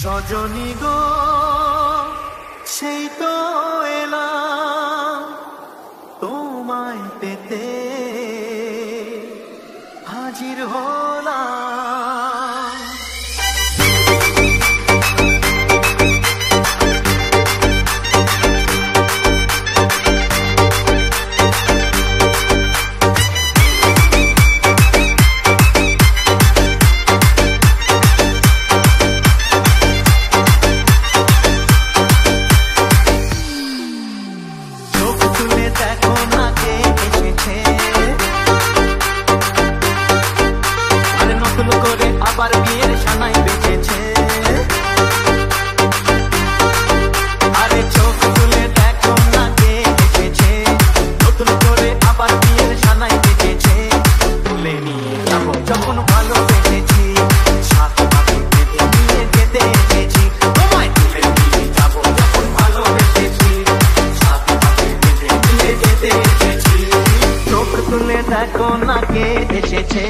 সজনী গো সেই তো এলাম তোমায় পেতে হাজির হলাম। আবার বিয়ের সানাই বেঁচেছে, আরে চোখ তুলে দেখো না কে এসেছে, নতুন করে আবার বিয়ের সানাই বেঁচেছে। তুলে নিয়ে যাবো যখন ভালোবেসেছি, সাত পাখি বেঁধে নিয়ে যেতে এসেছি, তোমায় তুলে নিয়ে যাবো যখন ভালোবেসেছি, সাত পাখি বেঁধে নিয়ে যেতে এসেছি। চোখ তুলে দেখো না কে এসেছে,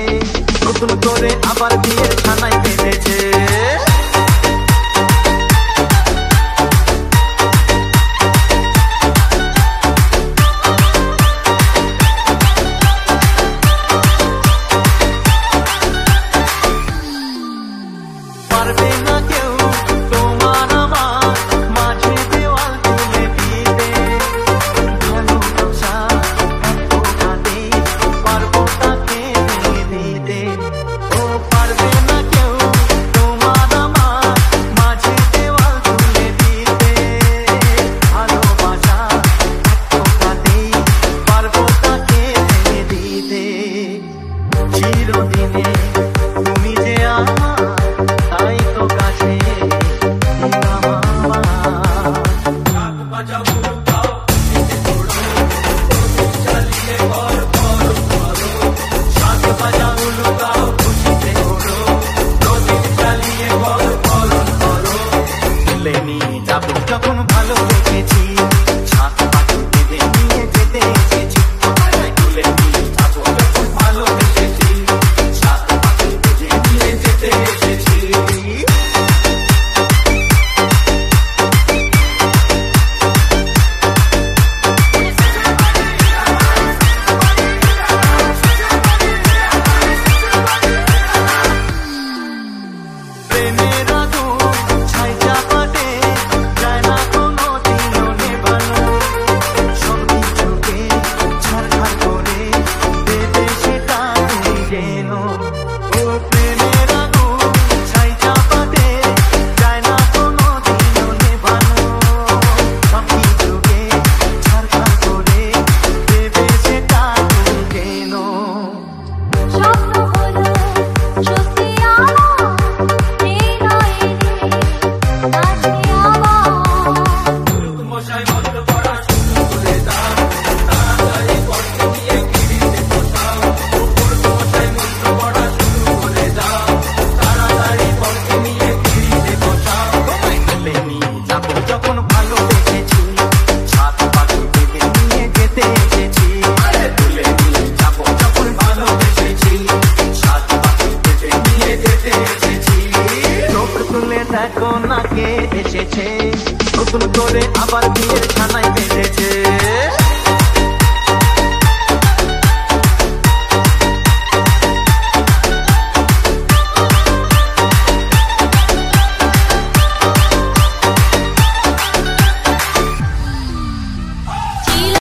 নতুন করে আবার বিয়ের ছানায় বেঁধেছে। পারবে না কেউ তোমার আমার মাঝে দেওয়াল তুলে দিতে, ভালোবাসা এত কাঁদে পারবো তাকে ভেঙে দিতে। ও পারবে না কেউ তোমার আমার মাঝে দেওয়াল তুলে দিতে, ভালোবাসা এত কাঁদে পারবো তাকে ভেঙে দিতে। চিরদিনে তুমি যে আমার তাই তো কাছে যখন ভালোবেসেছি, সাত পাখি বেঁধে নিয়ে যেতে এসেছি, তুলে নিয়ে যাবো যখন ভালোবেসেছি, সাত পাখি বেঁধে নিয়ে যেতে এসেছি। প্রেমের আগুন ছাই চাপাতে যায় না কোনো দিনও নেভানো, সব কিছুকে ছাড়খাড় করে দেবে সেটা তুমি যেন। ও প্রেমের আগুন ছাই চাপাতে যায় না কোনো দিনও নেভানো, সব কিছুকে ছাড়খাড় করে দেবে সেটা তুমি যেন। স্বপ্ন হলো সত্যি আমার, হৃদয়ে কাছে আবার। মশাই বন্ধ করা শুরু করে দাও, তাড়াতাড়ি করতে গিয়ে গিরিতে বসাও। মশাই বন্ধ করা শুরু করে দাও, তাড়াতাড়ি করতে নিয়ে গিরিতে বসাও। তোমায় তুলে নিয়ে যাবো যখন ভালোবেসেছি, সাত পাখি বেঁধে নিয়ে যেতে এসেছি, তুলে নিয়ে যাবো যখন ভালোবেসেছি, সাত পাখি বেঁধে নিয়ে যেতে এসেছি। চোখ তুলে দেখো না কে এসেছে, নতুন করে আবার বিয়ের ছানায় বেঁধেছে।